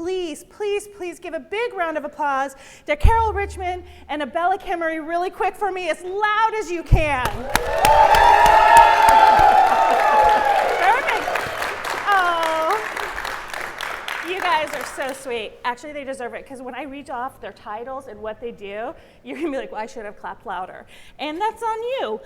please, please, please give a big round of applause to Carol Richmond and Ebele Kemery really quick for me, as loud as you can. Perfect. Oh, you guys are so sweet. Actually, they deserve it, because when I read off their titles and what they do, you're going to be like, well, I should have clapped louder. And that's on you.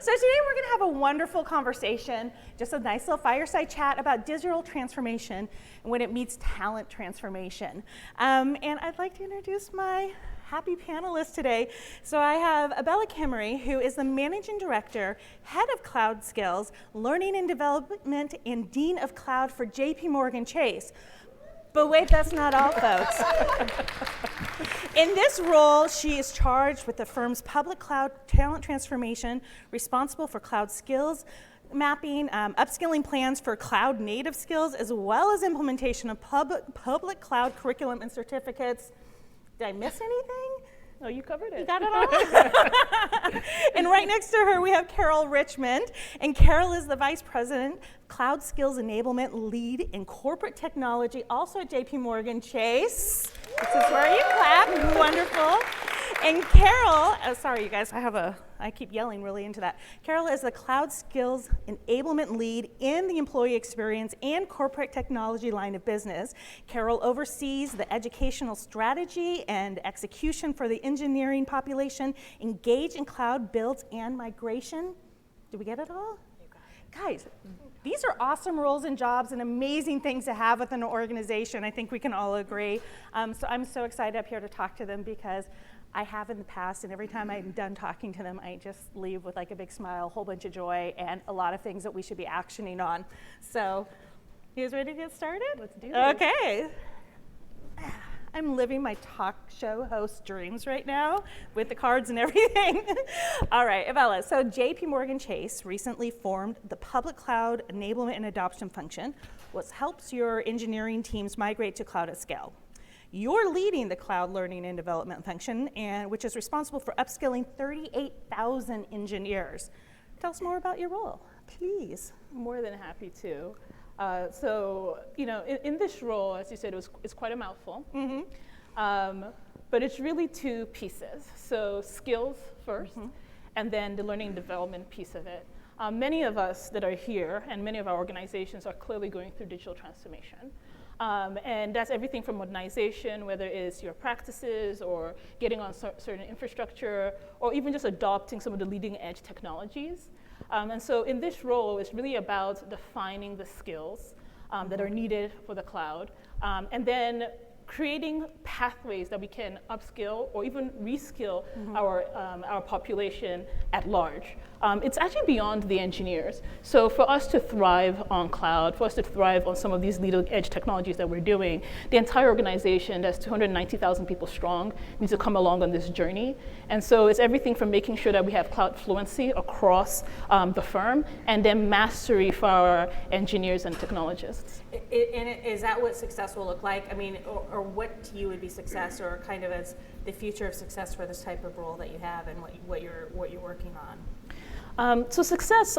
So today we're going to have a wonderful conversation, just a nice little fireside chat about digital transformation and when it meets talent transformation. And I'd like to introduce my happy panelists today. So I have Ebele Kemery, who is the Managing Director, Head of Cloud Skills, Learning and Development, and Dean of Cloud for JP Chase. But wait, that's not all, folks. In this role, she is charged with the firm's public cloud talent transformation, responsible for cloud skills mapping, upskilling plans for cloud native skills, as well as implementation of public cloud curriculum and certificates. Did I miss anything? No, you covered it. You got it all? And right next to her, we have Carol Richmond. And Carol is the Vice President, Cloud Skills Enablement Lead in Corporate Technology, also at JP Chase. This is where you clap. Wonderful. And Carol, sorry, you guys, I keep yelling really into that. Carol is the Cloud Skills Enablement Lead in the Employee Experience and Corporate Technology line of business. Carol oversees the educational strategy and execution for the engineering population, engaged in cloud builds and migration. Did we get it all? Guys, these are awesome roles and jobs and amazing things to have within an organization. I think we can all agree. So I'm so excited up here to talk to them, because I have in the past, and every time I'm done talking to them, I just leave with like a big smile, a whole bunch of joy, and a lot of things that we should be actioning on. So, you guys ready to get started? Let's do this. Okay. I'm living my talk show host dreams right now with the cards and everything. All right, Ebele. So JP Chase recently formed the Public Cloud Enablement and Adoption Function, which helps your engineering teams migrate to cloud at scale. You're leading the Cloud Learning and Development Function, which is responsible for upskilling 38,000 engineers. Tell us more about your role, please. More than happy to. So, in this role, as you said, it's quite a mouthful. Mm-hmm. But it's really two pieces. So skills first, mm-hmm. and then the learning and development piece of it. Many of us that are here and many of our organizations are clearly going through digital transformation. And that's everything from modernization, whether it's your practices or getting on certain infrastructure, or even just adopting some of the leading edge technologies. And so in this role, it's really about defining the skills that are needed for the cloud, and then creating pathways that we can upskill or even reskill mm-hmm. our population at large. It's actually beyond the engineers. So for us to thrive on cloud, for us to thrive on some of these leading edge technologies that we're doing, the entire organization that's 290,000 people strong needs to come along on this journey. And so it's everything from making sure that we have cloud fluency across the firm, and then mastery for our engineers and technologists. And is that what success will look like? I mean, or what to you would be success, or kind of as the future of success for this type of role that you have and what you're working on? So success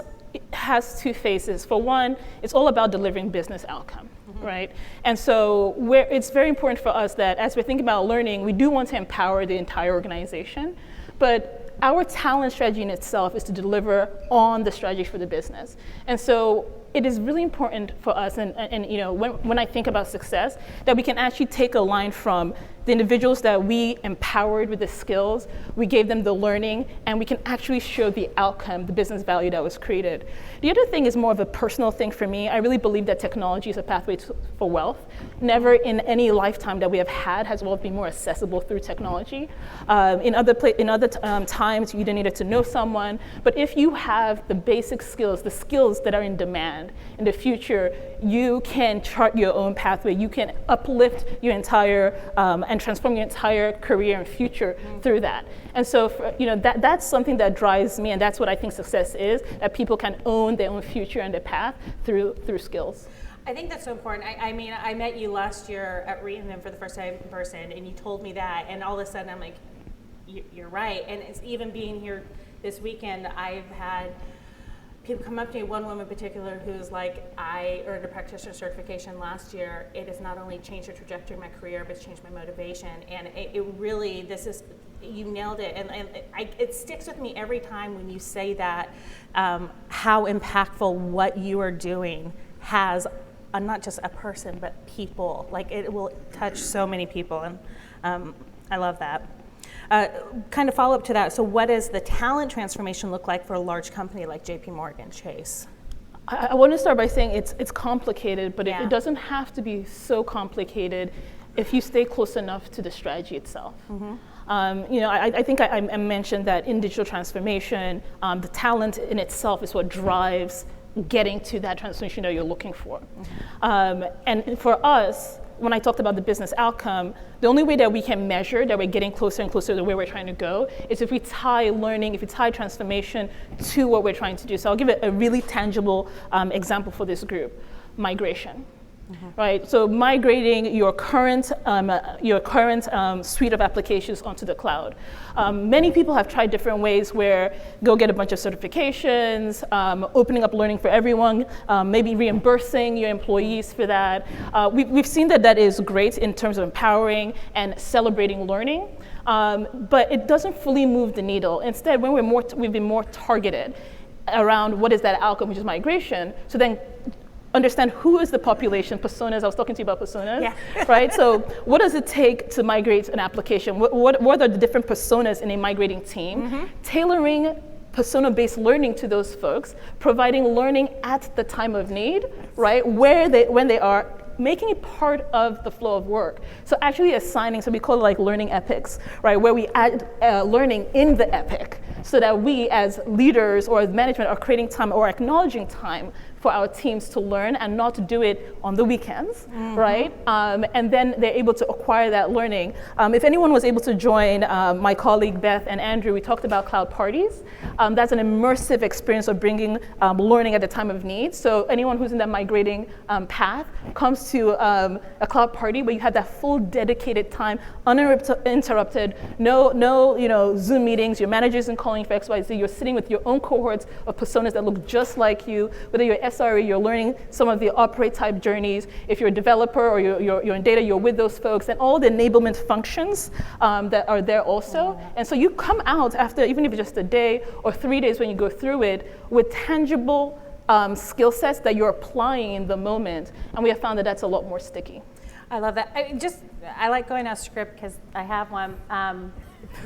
has two phases. For one, it's all about delivering business outcome, mm-hmm. right? And so it's very important for us that as we're thinking about learning, we do want to empower the entire organization, but our talent strategy in itself is to deliver on the strategy for the business. And so it is really important for us, and when I think about success, that we can actually take a line from the individuals that we empowered with the skills, we gave them the learning, and we can actually show the outcome, the business value that was created. The other thing is more of a personal thing for me. I really believe that technology is a pathway for wealth. Never in any lifetime that we have had has wealth been more accessible through technology. In other times, you either needed to know someone, but if you have the basic skills, the skills that are in demand, in the future, you can chart your own pathway. You can uplift your entire and transform your entire career and future through that. And so, that's something that drives me, and that's what I think success is, that people can own their own future and their path through skills. I think that's so important. I mean, I met you last year at Richmond for the first time in person, and you told me that, and all of a sudden I'm like, you're right. And it's even being here this weekend, I've had people come up to me, one woman in particular who's like, I earned a practitioner certification last year. It has not only changed the trajectory of my career, but it's changed my motivation. And it really, you nailed it. And it sticks with me every time when you say that, how impactful what you are doing has on not just a person, but people. Like, it will touch so many people. And I love that. Kind of follow up to that, so what does the talent transformation look like for a large company like JP Morgan Chase? I want to start by saying it's complicated, but it doesn't have to be so complicated if you stay close enough to the strategy itself. I think I mentioned that in digital transformation, the talent in itself is what drives getting to that transformation that you're looking for. And for us, when I talked about the business outcome, the only way that we can measure that we're getting closer and closer to where we're trying to go is if we tie learning, if we tie transformation to what we're trying to do. So I'll give it a really tangible example for this group: migration. Right, so migrating your current suite of applications onto the cloud. Many people have tried different ways, where go get a bunch of certifications, opening up learning for everyone, maybe reimbursing your employees for that. We've seen that is great in terms of empowering and celebrating learning, but it doesn't fully move the needle. Instead, when we've been more targeted around what is that outcome, which is migration, so then understand who is the population, personas. I was talking to you about personas, right? So what does it take to migrate an application? What are the different personas in a migrating team? Tailoring persona-based learning to those folks, providing learning at the time of need, right? When they are, making it part of the flow of work. So actually assigning, so we call it like learning epics, right? Where we add learning in the epic, so that we as leaders or as management are creating time or acknowledging time for our teams to learn and not to do it on the weekends, right? And then they're able to acquire that learning. If anyone was able to join my colleague Beth and Andrew, we talked about cloud parties. That's an immersive experience of bringing learning at the time of need. So anyone who's in that migrating path comes to a cloud party where you have that full dedicated time, uninterrupted, no Zoom meetings, your manager isn't calling for XYZ, you're sitting with your own cohorts of personas that look just like you, whether you're SRE, you're learning some of the operate type journeys. If you're a developer or you're in data, you're with those folks, and all the enablement functions that are there also. And so you come out after, even if it's just a day or 3 days when you go through it, with tangible skill sets that you're applying in the moment. And we have found that that's a lot more sticky. I love that. I like going off script because I have one.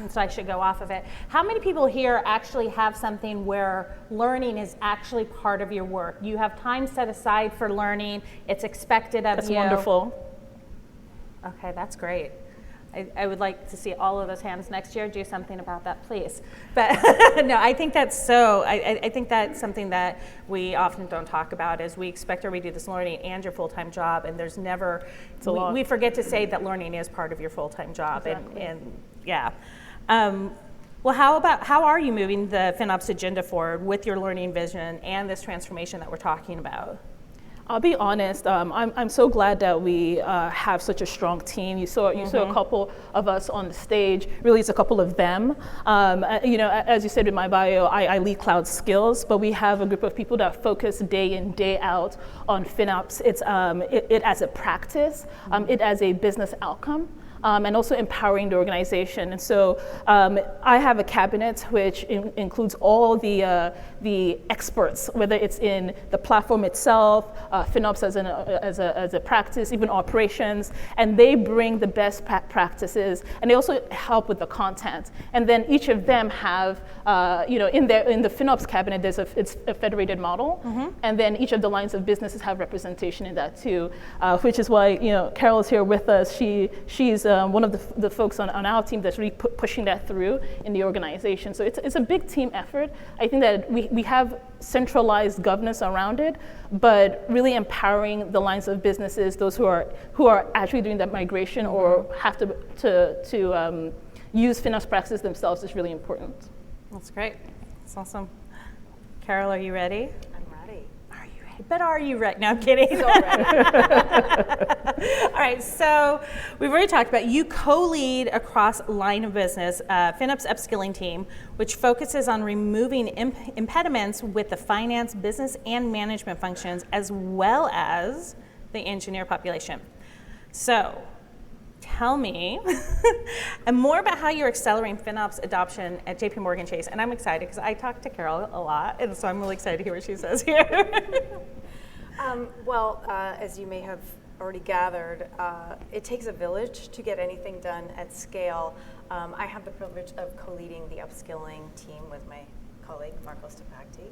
So I should go off of it. How many people here actually have something where learning is actually part of your work? You have time set aside for learning. It's expected of you. That's wonderful. Okay, that's great. I would like to see all of those hands next year. Do something about that, please. But no, I think that's I think that's something that we often don't talk about, is we expect everybody to do this learning and your full-time job, and there's never, we forget to say that learning is part of your full-time job. Exactly. And yeah. Well, how are you moving the FinOps agenda forward with your learning vision and this transformation that we're talking about? I'll be honest, I'm so glad that we have such a strong team. You saw a couple of us on the stage. Really, it's a couple of them. As you said in my bio, I lead cloud skills, but we have a group of people that focus day in, day out on FinOps. It's it as a practice, it as a business outcome. And also empowering the organization. And so I have a cabinet which includes all the experts, whether it's in the platform itself, FinOps as a practice, even operations, and they bring the best practices, and they also help with the content. And then each of them have, in the FinOps cabinet, it's a federated model, and then each of the lines of businesses have representation in that too, which is why Carol's here with us. She's one of the folks on our team that's really pushing that through in the organization. So it's a big team effort. I think that we have centralized governance around it, but really empowering the lines of businesses, those who are actually doing that migration or have to use FinOps practices themselves is really important. That's great. That's awesome. Carol, are you ready? I'm ready. Are you ready? But are you ready? No, I'm kidding. So ready. All right, so we've already talked about you co-lead across line of business FinOps upskilling team, which focuses on removing impediments with the finance, business, and management functions, as well as the engineer population. So tell me more about how you're accelerating FinOps adoption at JP Morgan Chase. And I'm excited because I talk to Carol a lot, and so I'm really excited to hear what she says here. As you may have already gathered, it takes a village to get anything done at scale. I have the privilege of co-leading the upskilling team with my colleague, Marcos Topacti.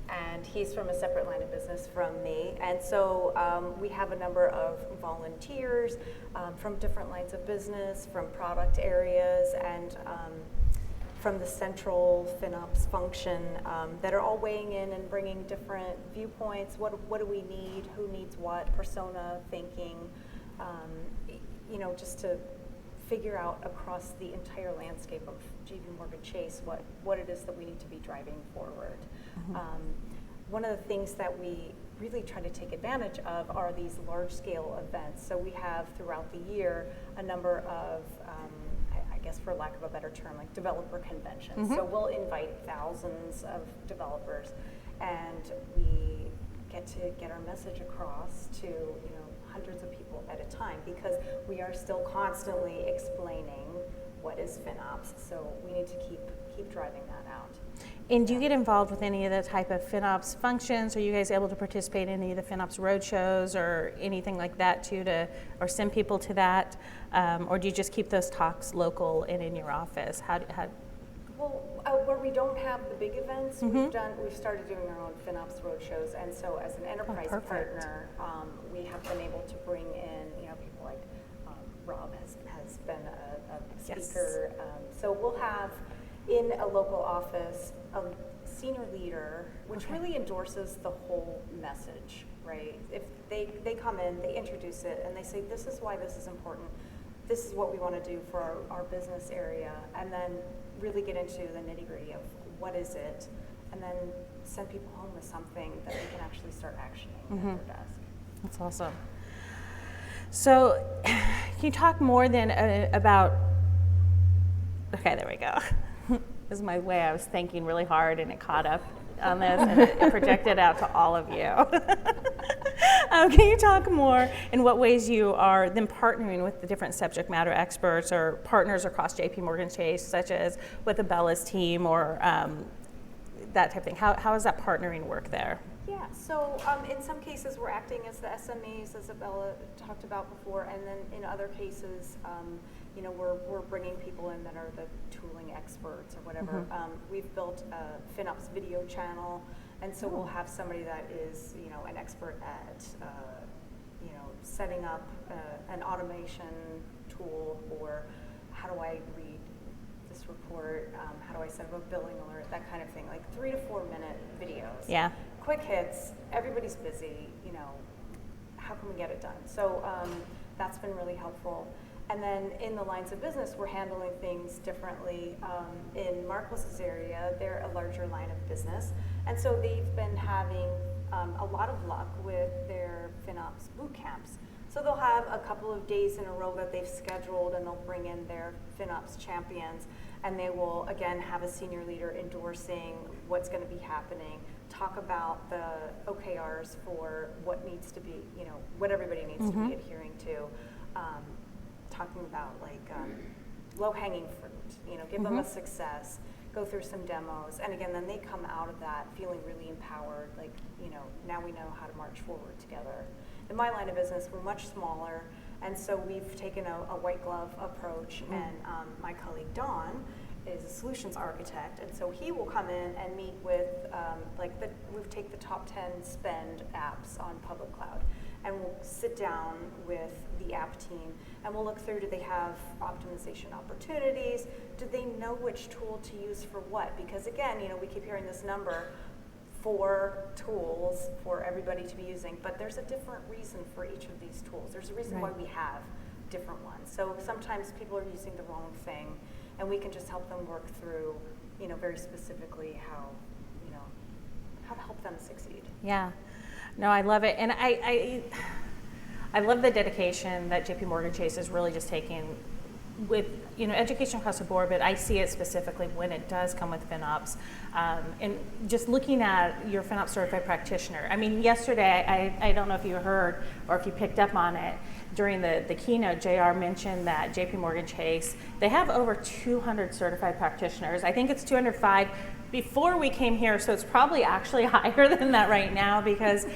And he's from a separate line of business from me. And so we have a number of volunteers from different lines of business, from product areas, and from the central FinOps function that are all weighing in and bringing different viewpoints. What do we need? Who needs what? Persona thinking, just to figure out across the entire landscape of JP Morgan Chase what it is that we need to be driving forward. Mm-hmm. One of the things that we really try to take advantage of are these large-scale events. So we have throughout the year a number of, I guess for lack of a better term, like developer conventions. Mm-hmm. So we'll invite thousands of developers, and we get our message across to hundreds of people at a time, because we are still constantly explaining what is FinOps. So we need to keep driving that out. And do you get involved with any of the type of FinOps functions? Are you guys able to participate in any of the FinOps roadshows or anything like that too, or send people to that? Or do you just keep those talks local and in your office? Where we don't have the big events, mm-hmm. we've started doing our own FinOps roadshows, and so as an enterprise partner, we have been able to bring in people like Rob has been a speaker. Yes. So we'll have in a local office a senior leader, which really endorses the whole message, right? If they come in, they introduce it, and they say, this is why this is important. This is what we want to do for our business area, and then really get into the nitty-gritty of what is it, and then send people home with something that they can actually start actioning mm-hmm. at their desk. That's awesome. So can you talk more then about, okay, there we go. This is my way. I was thinking really hard and it caught up on this and it projected out to all of you. Can you talk more in what ways you are then partnering with the different subject matter experts or partners across JP Morgan Chase, such as with Ebele's team or that type of thing? How does that partnering work there? Yeah, so in some cases we're acting as the SMEs, as Ebele talked about before, and then in other cases, we're bringing people in that are the tooling experts or whatever. Mm-hmm. We've built a FinOps video channel, and so we'll have somebody that is, an expert at, setting up an automation tool, or how do I read this report, how do I set up a billing alert, that kind of thing, like 3 to 4 minute videos. Yeah. Quick hits, everybody's busy, how can we get it done? So that's been really helpful. And then in the lines of business, we're handling things differently. In Marcos's area, they're a larger line of business, and so they've been having a lot of luck with their FinOps boot camps. So they'll have a couple of days in a row that they've scheduled, and they'll bring in their FinOps champions, and they will again have a senior leader endorsing what's going to be happening, talk about the OKRs for what needs to be, what everybody needs mm-hmm. to be adhering to. Talking about low-hanging fruit, give mm-hmm. them a success, go through some demos, and again, then they come out of that feeling really empowered, now we know how to march forward together. In my line of business, we're much smaller, and so we've taken a white glove approach, mm-hmm. and my colleague Dawn is a solutions architect, and so he will come in and meet with, we take the top 10 spend apps on public cloud, and we'll sit down with the app team, and we'll look through, do they have optimization opportunities? Do they know which tool to use for what? Because again, we keep hearing this number, 4 tools for everybody to be using, but there's a different reason for each of these tools. There's a reason why we have different ones. So sometimes people are using the wrong thing, and we can just help them work through, very specifically how to help them succeed. Yeah. No, I love it. And I love the dedication that JP Morgan Chase is really just taking with education across the board, but I see it specifically when it does come with FinOps. And just looking at your FinOps certified practitioner. I mean, yesterday, I don't know if you heard or if you picked up on it, during the keynote, JR mentioned that JP Morgan Chase, they have over 200 certified practitioners. I think it's 205 before we came here, so it's probably actually higher than that right now, because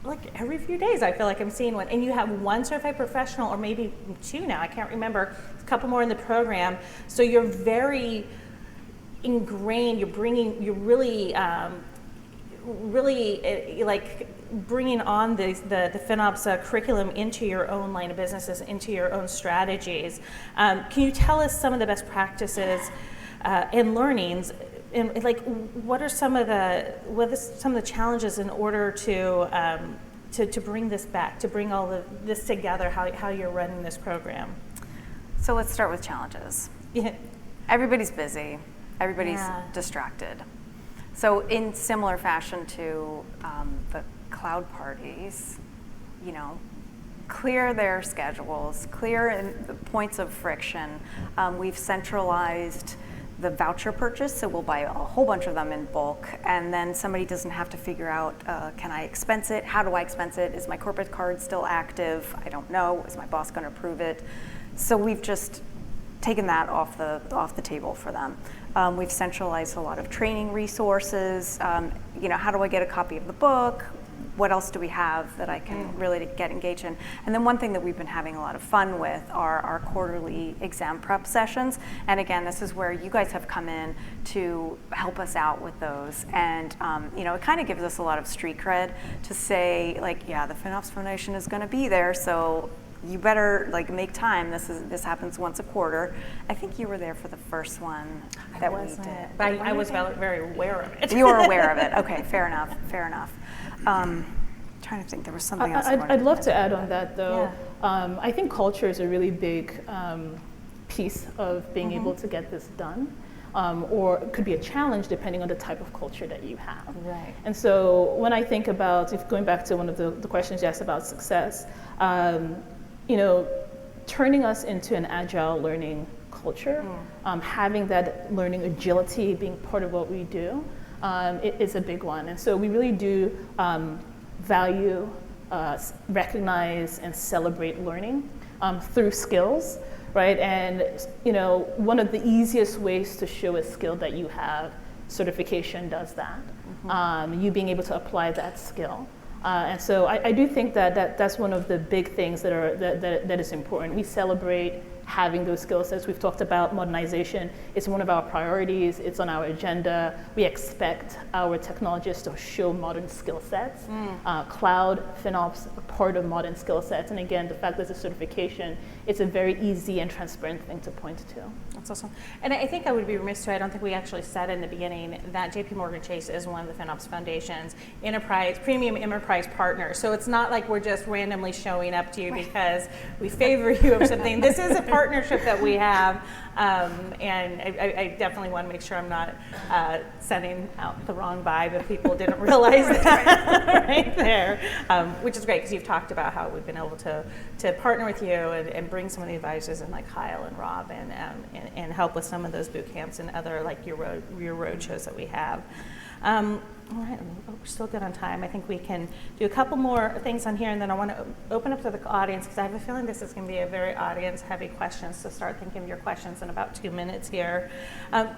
like every few days I feel like I'm seeing one, and you have one certified professional, or maybe two now, I can't remember, a couple more in the program. So you're very ingrained, you're really like bringing on the FinOps curriculum into your own line of businesses, into your own strategies. Can you tell us some of the best practices and learnings, and like what are some of the challenges in order to bring this back, to bring all of this together, how you're running this program? So let's start with challenges. Yeah. Everybody's busy, everybody's distracted. So in similar fashion to the cloud parties, clear their schedules, clear the points of friction. We've centralized the voucher purchase, so we'll buy a whole bunch of them in bulk, and then somebody doesn't have to figure out, can I expense it? How do I expense it? Is my corporate card still active? I don't know. Is my boss going to approve it? So we've just taken that off the table for them. We've centralized a lot of training resources. How do I get a copy of the book? What else do we have that I can really get engaged in? And then one thing that we've been having a lot of fun with are our quarterly exam prep sessions. And again, this is where you guys have come in to help us out with those. And it kind of gives us a lot of street cred to say, like, yeah, the FinOps Foundation is going to be there, so you better make time. This happens once a quarter. I think you were there for the first one that we did. But I was very aware of it. You were aware of it. Okay, fair enough. Trying to think, there was something else. I'd love to add on that, though. Yeah. I think culture is a really big piece of being able to get this done. Or it could be a challenge depending on the type of culture that you have. Right. And so when I think about, going back to one of the questions you asked about success, turning us into an agile learning culture, having that learning agility being part of what we do, it is a big one. And so we really do value, recognize, and celebrate learning through skills, right? And one of the easiest ways to show a skill that you have, certification does that. You being able to apply that skill. And so I do think that's one of the big things that is important. We celebrate having those skill sets. We've talked about modernization. It's one of our priorities. It's on our agenda. We expect our technologists to show modern skill sets. Cloud, FinOps, part of modern skill sets. And again, the fact that it's a certification, it's a very easy and transparent thing to point to. That's awesome. And I think I would be remiss too, I don't think we actually said in the beginning that JP Morgan Chase is one of the FinOps Foundation's premium enterprise partners. So it's not like we're just randomly showing up to you because we favor you or something. This is a partnership that we have, and I definitely want to make sure I'm not sending out the wrong vibe if people didn't realize that right there, which is great because you've talked about how we've been able to partner with you and bring some of the advisors in like Kyle and Rob and help with some of those boot camps and other like your road shows that we have. All right, we're still good on time. I think we can do a couple more things on here, and then I want to open up to the audience because I have a feeling this is going to be a very audience-heavy question, so start thinking of your questions in about 2 minutes here.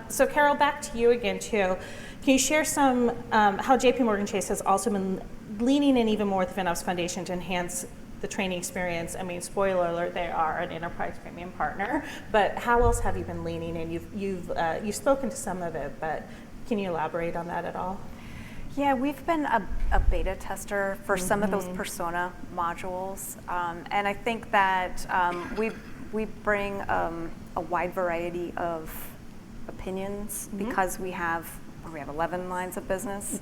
So Carol, back to you again, too. Can you share some how JP Morgan Chase has also been leaning in even more with the FinOps Foundation to enhance the training experience? I mean, spoiler alert, they are an enterprise premium partner, but how else have you been leaning in? You've spoken to some of it, but can you elaborate on that at all? Yeah, we've been a beta tester for some of those persona modules, and I think that we bring a wide variety of opinions because we have we have 11 lines of business.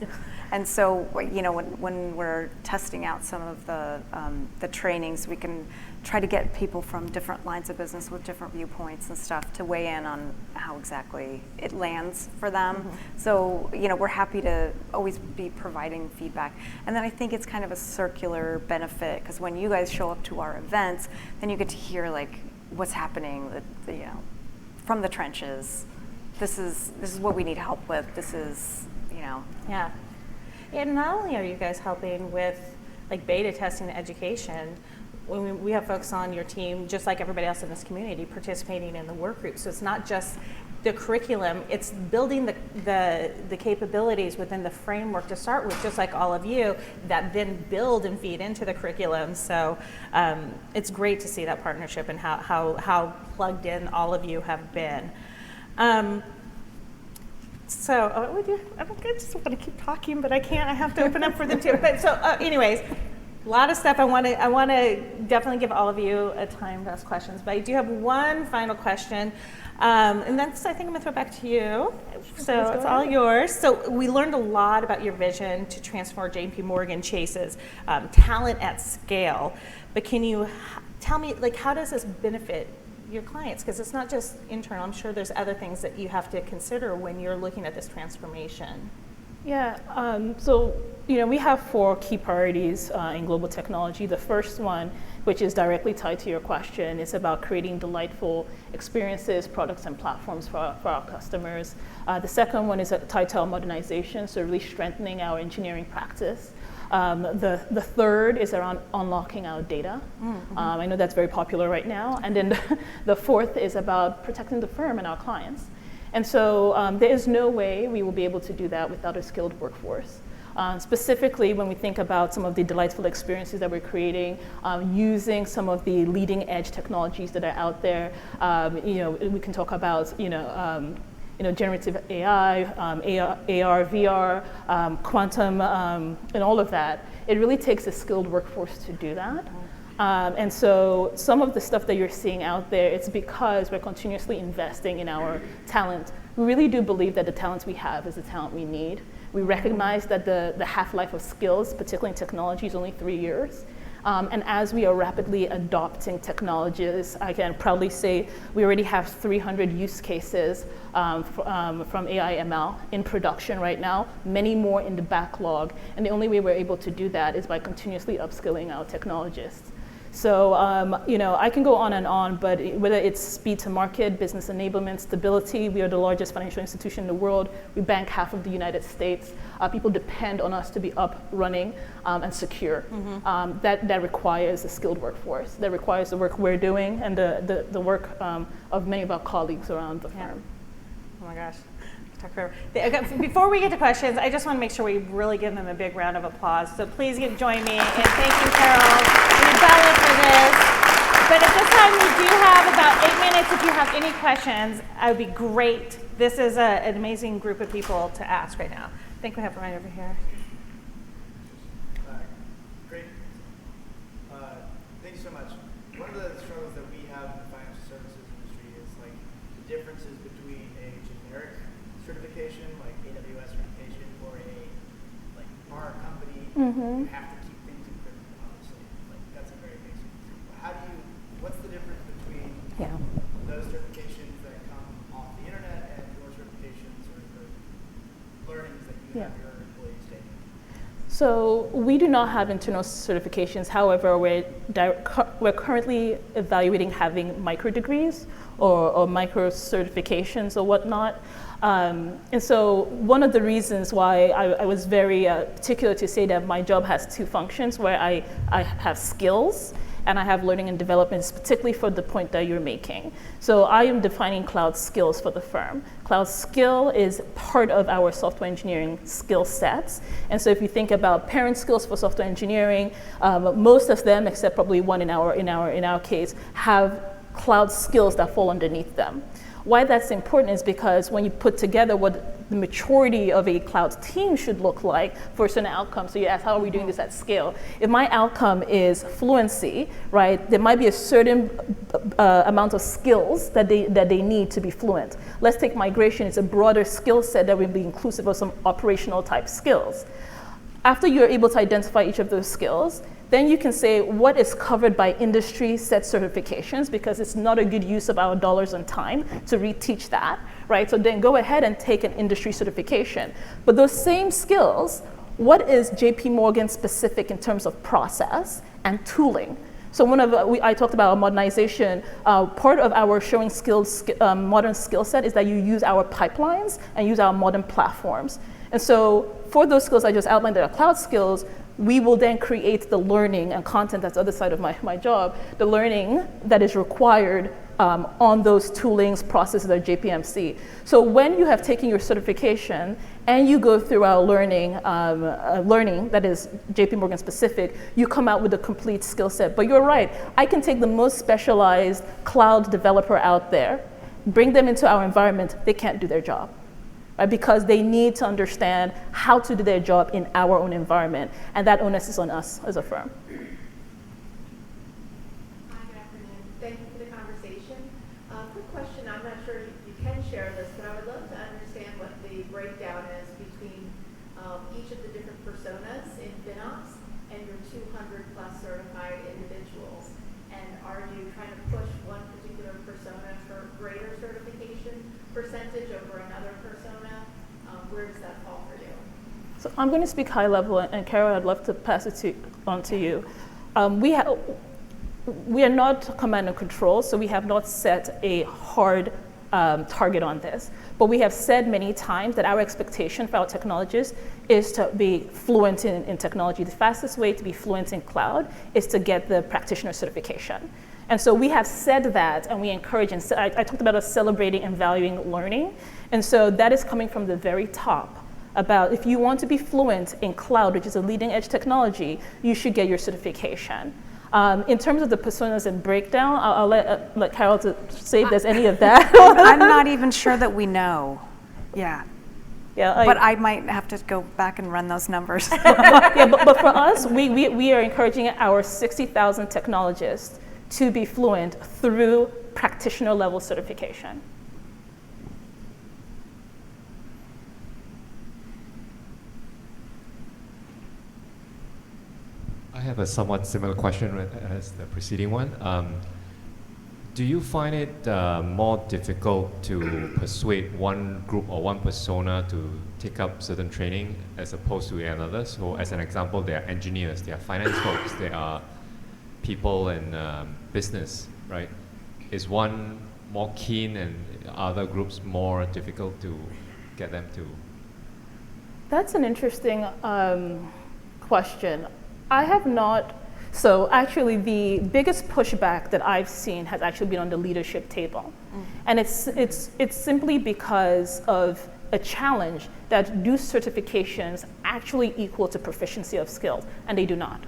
And so, when we're testing out some of the trainings, we can try to get people from different lines of business with different viewpoints and stuff to weigh in on how exactly it lands for them. So, we're happy to always be providing feedback. And then I think it's kind of a circular benefit, because when you guys show up to our events, then you get to hear like what's happening, from the trenches. This is what we need help with. This is, Yeah. And not only are you guys helping with like beta testing and education, when we have folks on your team, just like everybody else in this community, participating in the work group. So it's not just the curriculum, it's building the capabilities within the framework to start with, just like all of you, that then build and feed into the curriculum. So it's great to see that partnership and how plugged in all of you have been. I just want to keep talking, but I can't. I have to open up for them too. But so, anyways, a lot of stuff. I want to definitely give all of you a time to ask questions. But I do have one final question, and that's, I think I'm going to throw it back to you. So it's all yours. So we learned a lot about your vision to transform J.P. Morgan Chase's talent at scale. But can you tell me, like, how does this benefit your clients? Because it's not just internal. I'm sure there's other things that you have to consider when you're looking at this transformation. Yeah, so we have 4 key priorities in global technology. The first one, which is directly tied to your question, is about creating delightful experiences, products, and platforms for our customers. The second one is tied to our modernization, so really strengthening our engineering practice. The third is around unlocking our data. I know that's very popular right now. And then the fourth is about protecting the firm and our clients. And so there is no way we will be able to do that without a skilled workforce. Specifically, when we think about some of the delightful experiences that we're creating, using some of the leading edge technologies that are out there, we can talk about, generative AI, AR, VR, quantum, and all of that. It really takes a skilled workforce to do that. And so some of the stuff that you're seeing out there, it's because we're continuously investing in our talent. We really do believe that the talent we have is the talent we need. We recognize that the half-life of skills, particularly in technology, is only 3 years. And as we are rapidly adopting technologies, I can proudly say we already have 300 use cases from AI ML in production right now, many more in the backlog. And the only way we're able to do that is by continuously upskilling our technologists. So, I can go on, but whether it's speed to market, business enablement, stability, we are the largest financial institution in the world. We bank half of the United States. People depend on us to be up, running, and secure. That requires a skilled workforce. That requires the work we're doing and the work of many of our colleagues around the firm. Oh my gosh. Talk forever. Before we get to questions, I just want to make sure we really give them a big round of applause. So please join me, and thank you, Carol and Ebele, for this. But at this time, we do have about 8 minutes. If you have any questions, it would be great. This is an amazing group of people to ask right now. I think we have right over here. Great. Thank you so much. One of the struggles that we have in the financial services industry is like the differences between a generic certification, like AWS certification, or our company, you have to keep things encrypted, obviously. Like, that's a very basic. What's the difference between those certifications that come off the internet and your certifications or the learnings that you have your employees taking? So we do not have internal certifications. However, we're currently evaluating having micro degrees or micro certifications or whatnot. And so one of the reasons why I was very particular to say that my job has 2 functions, where I have skills and I have learning and development, particularly for the point that you're making. So I am defining cloud skills for the firm. Cloud skill is part of our software engineering skill sets. And so if you think about parent skills for software engineering, most of them, except probably one in our case, have cloud skills that fall underneath them. Why that's important is because when you put together what the maturity of a cloud team should look like for a certain outcome. So you ask, how are we doing this at scale? If my outcome is fluency, right, there might be a certain amount of skills that they need to be fluent. Let's take migration. It's a broader skill set that will be inclusive of some operational type skills. After you're able to identify each of those skills, then you can say what is covered by industry set certifications, because it's not a good use of our dollars and time to reteach that, right? So then go ahead and take an industry certification. But those same skills, what is JP Morgan specific in terms of process and tooling? So I talked about modernization. Part of our showing modern skill set is that you use our pipelines and use our modern platforms. And so for those skills I just outlined that are cloud skills, we will then create the learning and content, that's the other side of my job, the learning that is required on those toolings, processes, or JPMC. So when you have taken your certification and you go through our learning that is JP Morgan specific, you come out with a complete skill set. But you're right, I can take the most specialized cloud developer out there, bring them into our environment, they can't do their job. Right, because they need to understand how to do their job in our own environment, and that onus is on us as a firm. Hi, good afternoon. Thank you for the conversation. Quick question, I'm not sure if you can share this, but I would love to understand what the breakdown is between each of the different personas in FinOps and your 200 plus certified individuals. And are you trying to push one particular persona for greater certification percentage over another persona? Where does that fall for you? So I'm going to speak high level, and Carol, I'd love to pass it on to you. We are not command and control, so we have not set a hard target on this. But we have said many times that our expectation for our technologists is to be fluent in technology. The fastest way to be fluent in cloud is to get the practitioner certification. And so we have said that, and we encourage, and I talked about us celebrating and valuing learning. And so that is coming from the very top about if you want to be fluent in cloud, which is a leading edge technology, you should get your certification. In terms of the personas and breakdown, I'll let Carol to say if there's any of that. I'm not even sure that we know. Yeah. Yeah, but I might have to go back and run those numbers. Yeah, but for us, we are encouraging our 60,000 technologists to be fluent through practitioner level certification. I have a somewhat similar question as the preceding one. Do you find it more difficult to persuade one group or one persona to take up certain training as opposed to another? So as an example, there are engineers, there are finance folks, there are people in business, right? Is one more keen and other groups more difficult to get them to? That's an interesting question. I have not, so actually the biggest pushback that I've seen has actually been on the leadership table. And it's simply because of a challenge that do certifications actually equal to proficiency of skills, and they do not,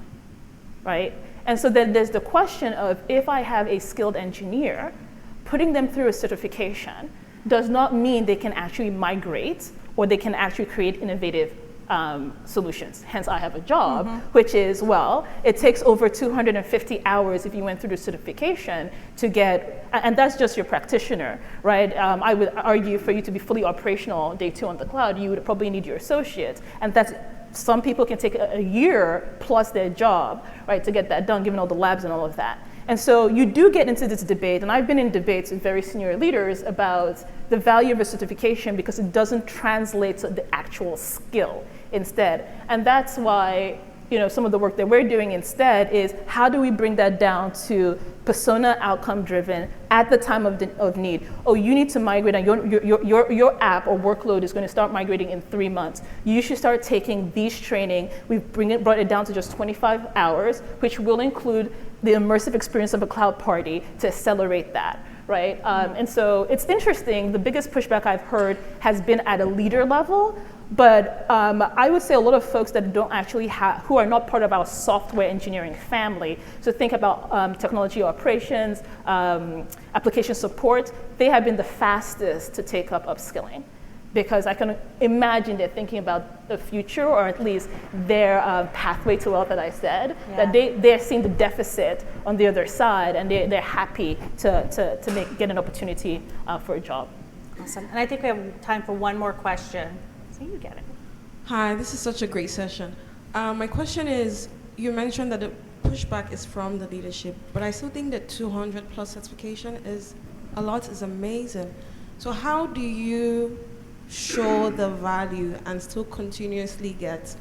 right? And so then there's the question of if I have a skilled engineer, putting them through a certification does not mean they can actually migrate or they can actually create innovative solutions. Hence, I have a job, which is, well, it takes over 250 hours if you went through the certification to get, and that's just your practitioner, right? I would argue for you to be fully operational day 2 on the cloud, you would probably need your associate, and that's, some people can take a year plus their job, right, to get that done, given all the labs and all of that. And so you do get into this debate, and I've been in debates with very senior leaders about the value of a certification because it doesn't translate to the actual skill instead. And that's why, you know, some of the work that we're doing instead is how do we bring that down to persona outcome driven at the time of need. Oh, you need to migrate, and your app or workload is going to start migrating in 3 months. You should start taking these training. We've brought it down to just 25 hours, which will include the immersive experience of a cloud party to accelerate that, right? And so it's interesting. The biggest pushback I've heard has been at a leader level. But I would say a lot of folks that don't actually have, who are not part of our software engineering family, so think about technology operations, application support, they have been the fastest to take up upskilling. because I can imagine they're thinking about the future, or at least their pathway to wealth that I said, that they're seeing the deficit on the other side, and they're happy to get an opportunity for a job. Awesome. And I think we have time for one more question. So you get it. Hi, this is such a great session. My question is, you mentioned that the pushback is from the leadership, but I still think that 200 plus certification is amazing. So how do you show the value and still continuously get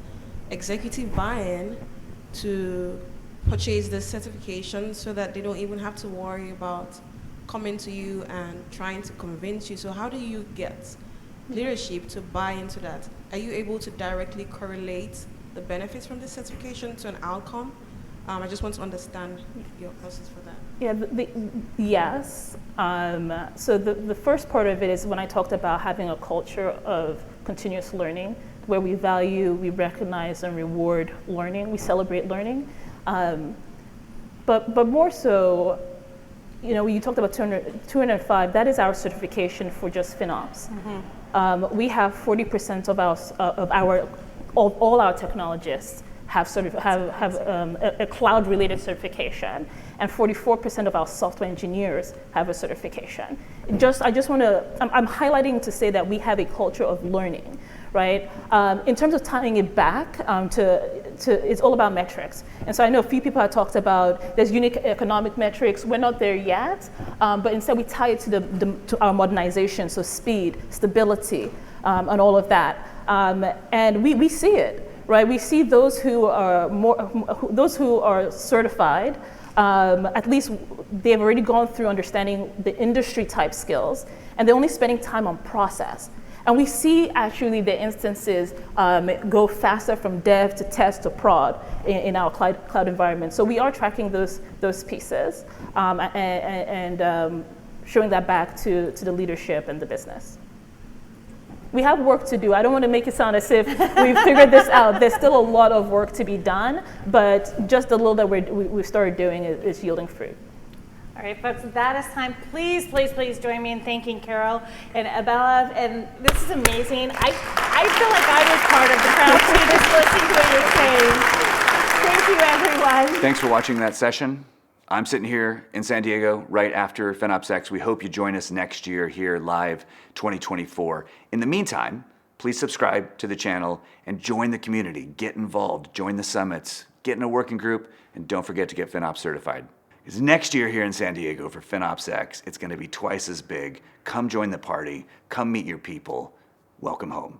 executive buy-in to purchase the certification so that they don't even have to worry about coming to you and trying to convince you? So how do you get leadership to buy into that? Are you able to directly correlate the benefits from the certification to an outcome? I just want to understand your process for that. Yeah, yes. So the first part of it is when I talked about having a culture of continuous learning, where we value, we recognize, and reward learning. We celebrate learning. But more so, when you talked about 205, that is our certification for just FinOps. Mm-hmm. We have 40% of all our technologists have a cloud-related certification, and 44% of our software engineers have a certification. I'm highlighting to say that we have a culture of learning, right? In terms of tying it back it's all about metrics. And so I know a few people have talked about there's unique economic metrics. We're not there yet, but instead we tie it to our modernization, so speed, stability, and all of that. And we see it. Right, we see those who are certified. At least they've already gone through understanding the industry type skills, and they're only spending time on process. And we see actually the instances go faster from dev to test to prod in our cloud environment. So we are tracking those pieces and showing that back to the leadership and the business. We have work to do. I don't want to make it sound as if we've figured this out. There's still a lot of work to be done, but just a little that we've started doing is yielding fruit. All right, folks, that is time. Please, please, please join me in thanking Carol and Ebele. And this is amazing. I feel like I was part of the crowd too, just listening to what you're saying. Thank you, everyone. Thanks for watching that session. I'm sitting here in San Diego right after FinOps X. We hope you join us next year here live 2024. In the meantime, please subscribe to the channel and join the community. Get involved, join the summits, get in a working group, and don't forget to get FinOps certified. Because next year here in San Diego for FinOps X, it's going to be twice as big. Come join the party. Come meet your people. Welcome home.